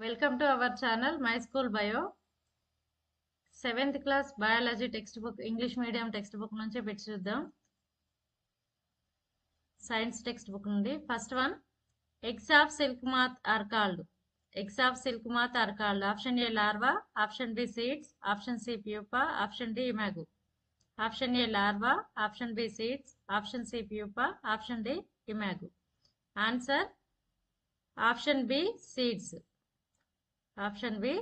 Welcome to our channel My School Bio. 7th class biology textbook English medium textbook నుంచి పెట్టి చూద్దాం. Science text నుండి first one eggs of silk moth are called. Eggs of silk moth are called option A larva, option B seeds, option C pupa, option D imago. Option A larva, option B seeds, option C pupa, option D imago. Answer option B seeds. Option B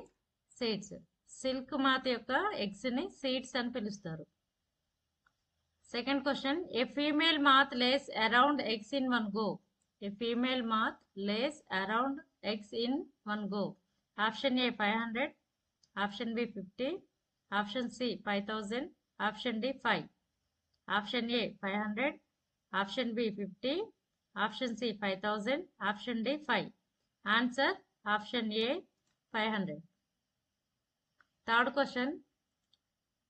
seeds. Silk moth యొక్క eggs ని seeds అని పిలుస్తారు. Second question a female moth lays around eggs in one go. A female moth lays around eggs in one go. Option A 500, option B 50, option C 5000, option D 5. Option A 500, option B 50, option C 5000, option D 5. Answer option A 500. Third question,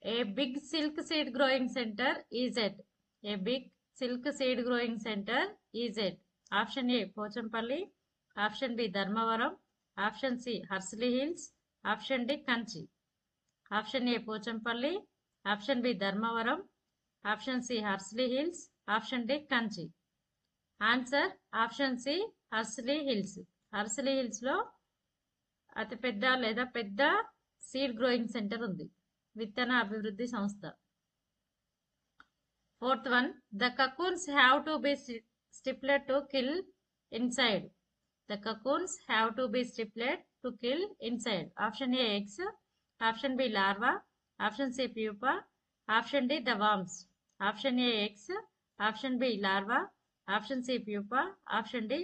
a big silk seed growing center is at. A big silk seed growing center is at. Option A Pochampalli, option B Dharmavaram, option C Harsley Hills, option D Kanchi. Option A Pochampalli, option B Dharmavaram, option C Harsley Hills, option D Kanchi. Answer option C Harsley Hills. Harsley Hills లో అతి పెద్ద లేదా పెద్ద seed growing centre ఉంది, విత్తన అభివృద్ధి సంస్థ. Fourth one the cocoons have to be stifled to kill inside. The cocoons have to be stifled to kill inside. Option A eggs, option B larva, option C pupa, option D the worms. Option A eggs, option B larva, option C pupa, option D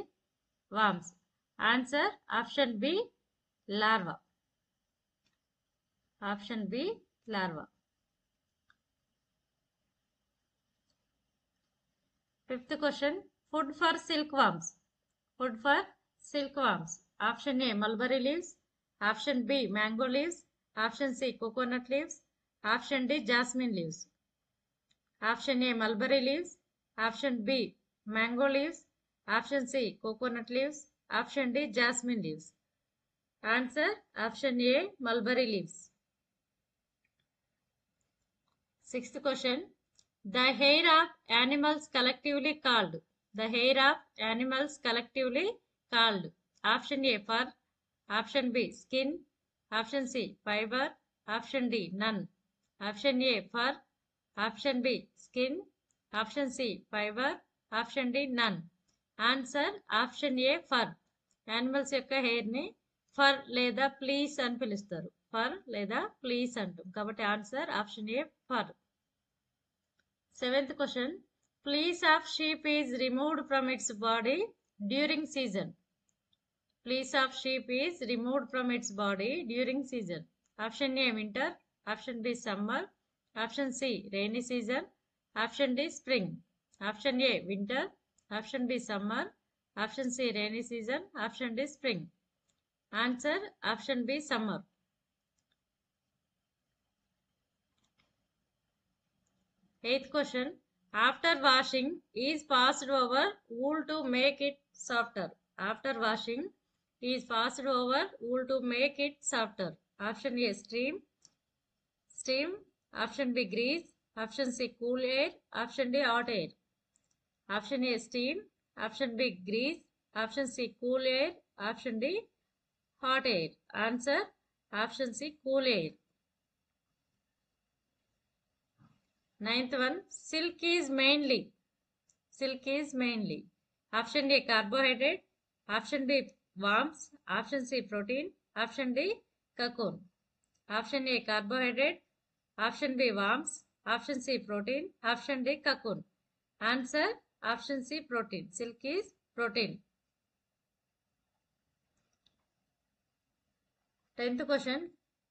worms. Answer option B larva. Option B larva. Fifth question, food for silkworms. Food for silkworms. Option A mulberry leaves, option B mango leaves, option C coconut leaves, option D jasmine leaves. Option A mulberry leaves, option B mango leaves, option C coconut leaves, option D jasmine leaves. Answer option A mulberry leaves. Sixth question, the hair of animals collectively called. The hair of animals collectively called. Option A fur, option B skin, option C fiber, option D none. Option A fur, option B skin, option C fiber, option D none. Answer option A fur. Animals యొక్క hair ని fur లేదా fleece అని పిలుస్తారు. Fur లేదా fleece అంటాం కాబట్టి answer option A fur. Seventh question, fleece of sheep is removed from its body during season. Fleece of sheep is removed from its body during season. Option A winter, option B summer, option C rainy season, option D spring. Option A winter, option B summer, option C rainy season, option D spring. Answer option B summer. Eighth question, after washing is passed over wool to make it softer. After washing is passed over wool to make it softer. Option A steam, option B grease, option C cool air, option D hot air. Option A steam, option B grease, option C cool air, option D hot air. Answer option C cool air. Ninth one, silk is mainly. Option A carbohydrate, option B worms, option C protein, option D cocoon. Option A carbohydrate, option B worms, option C protein, option D cocoon. Answer option C protein. Silk is protein. 10th question,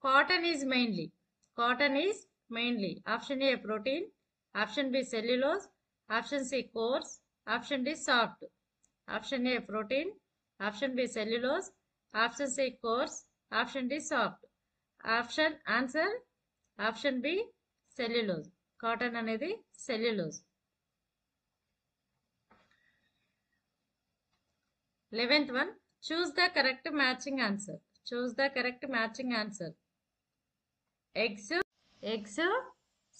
cotton is mainly. Option A protein, option B cellulose, option C coarse, option D soft. Option A protein, option B cellulose, option C coarse, option D soft. Answer option B cellulose. Cotton అనేది cellulose. 11th one, choose the correct matching answer. Choose the correct matching answer. Eggs,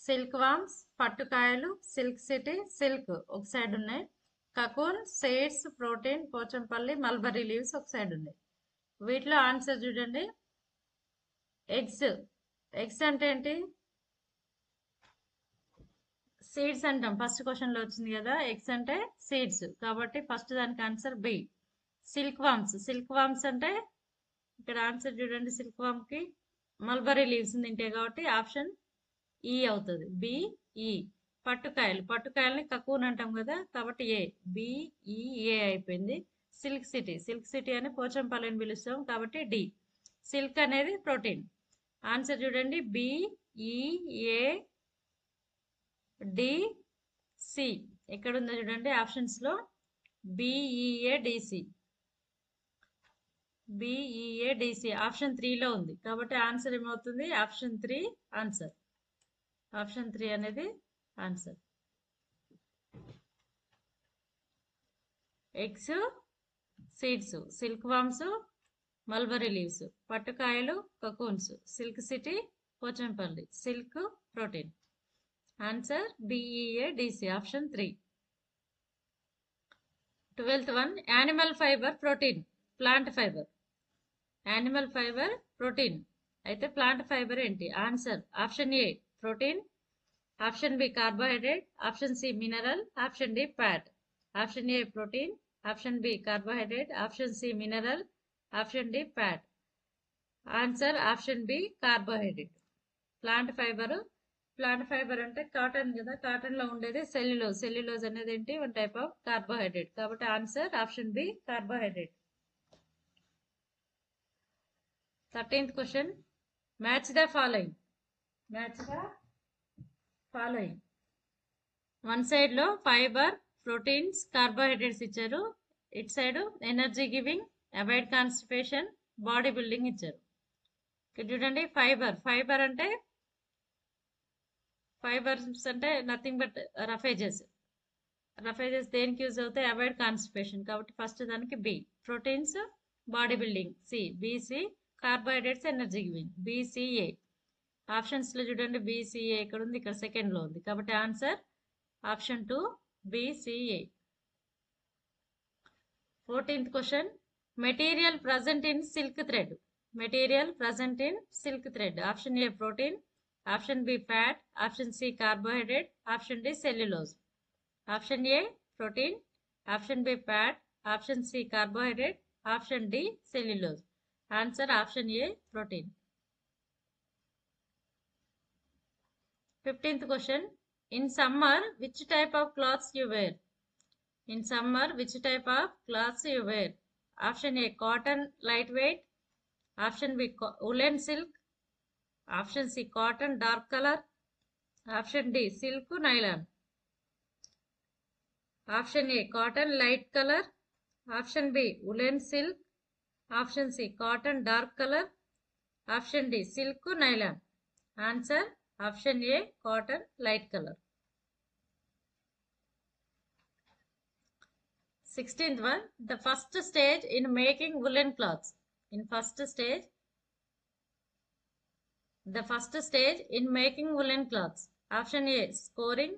silk worms, పట్టుకాయలు, silk city, silk ఒక side ఉన్నాయి. Cocoon, seeds, protein, Pochampally, mulberry leaves ఒక side ఉన్నాయి. వీటిలో answer చూడండి. Eggs అంటే ఏంటి? సీడ్స్ అంటాం. ఫస్ట్ క్వశ్చన్ లో వచ్చింది కదా, ఎగ్స్ అంటే సీడ్స్, కాబట్టి ఫస్ట్ దానికి ఆన్సర్ బి. సిల్క్ వామ్స్ అంటే ఇక్కడ ఆన్సర్ చూడండి. సిల్క్ వామ్ కి మల్బరీ లీవ్స్ తింటాయి కాబట్టి ఆప్షన్ ఈ అవుతుంది, బిఈ. పట్టుకాయలని కకూన్ అంటాం కదా, కాబట్టి ఏ, బిఈఏ అయిపోయింది. సిల్క్ సిటీ అని పోచంపల్లిని పిలుస్తాం కాబట్టి డి. సిల్క్ అనేది ప్రోటీన్. ఆన్సర్ చూడండి, బిఈఏ డిసి. ఎక్కడ ఉందో చూడండి ఆప్షన్స్ లో, బిఈఏడిసి ఆప్షన్ 3 లో ఉంది. కాబట్టి ఆన్సర్ ఏమవుతుంది? Option 3 answer. ఆప్షన్ 3 అనేది answer. Eggs, seeds, silk worms, mulberry leaves, పట్టుకాయలు, cocoons, silk city, Pochampally, silk protein. Answer B E A D C option 3. 12th one, animal fibre, protein, plant fibre. Animal fibre, protein అయితే plant fibre ఏంటి? Answer option A protein, option B carbohydrate, option C mineral, option D fat. Option A protein, option B carbohydrate, option C mineral, option D fat. Answer option B carbohydrate. Plant fibre అంటే cotton కదా, cotton లో ఉండేది cellulose అనేది ఏంటి? One type of carbohydrate. కాబట్టి answer option B carbohydrate. 13th question, match the following. One side లో fibre, proteins, carbohydrates ఇచ్చారు. It side energy giving, avoid constipation, body building ఇచ్చారు. ఇక్కడ చూడండి, ఫైబర్ అంటే ఫైబర్స్ అంటే నథింగ్ బట్ రఫేజెస్ దేనికి use అవుతాయి? Avoid constipation. కాబట్టి ఫస్ట్ దానికి B. Proteins body building, C. B C carbohydrates energy giving, B C A. Options లో చూడండి, బిసిఏ ఇక్కడ ఉంది, ఇక్కడ సెకండ్ లో ఉంది. కాబట్టి ఆన్సర్ ఆప్షన్ 2 బిసిఏ. 14th క్వశ్చన్, material present in silk thread. Option A protein, option B fat, option C carbohydrate, option D cellulose. Option A protein, option B fat, option C carbohydrate, option D cellulose. Answer option A protein. 15th question, in summer which type of clothes you wear? Option A cotton light weight, option B woollen silk, option C cotton dark colour, option D silk nylon. Option A cotton light colour, option B woollen silk, option C cotton dark colour, option D silk nylon. Answer option A cotton light colour. 16th one, the first stage in making woolen cloths. Option A scoring,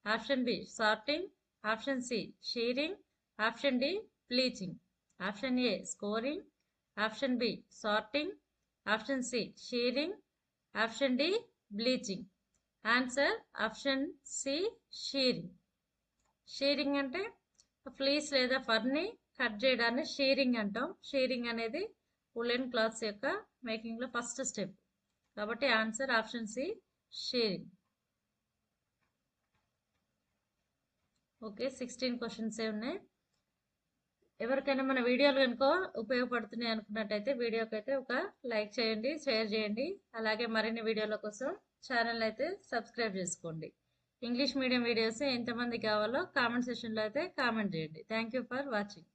option B sorting, option C shearing, option D bleaching. Option A scoring, option B sorting, option C shearing, option D bleaching. Answer option C shearing. Shearing అంటే fleece లేదా ఫర్ని cut చేయడాన్ని shearing అంటాం. Shearing అనేది woollen clothes యొక్క making లో first step. కాబట్టి answer option C shearing. Okay, 16 questions ఉన్నాయి. ఎవరికైనా మన వీడియోలు కనుక ఉపయోగపడుతున్నాయి అనుకున్నట్టయితే వీడియోకి అయితే ఒక లైక్ చేయండి, షేర్ చేయండి. అలాగే మరిన్ని వీడియోల కోసం ఛానల్ అయితే సబ్స్క్రైబ్ చేసుకోండి. ఇంగ్లీష్ మీడియం వీడియోస్ ఎంతమంది కావాలో కామెంట్ సెక్షన్లో అయితే కామెంట్ చేయండి. Thank you for watching.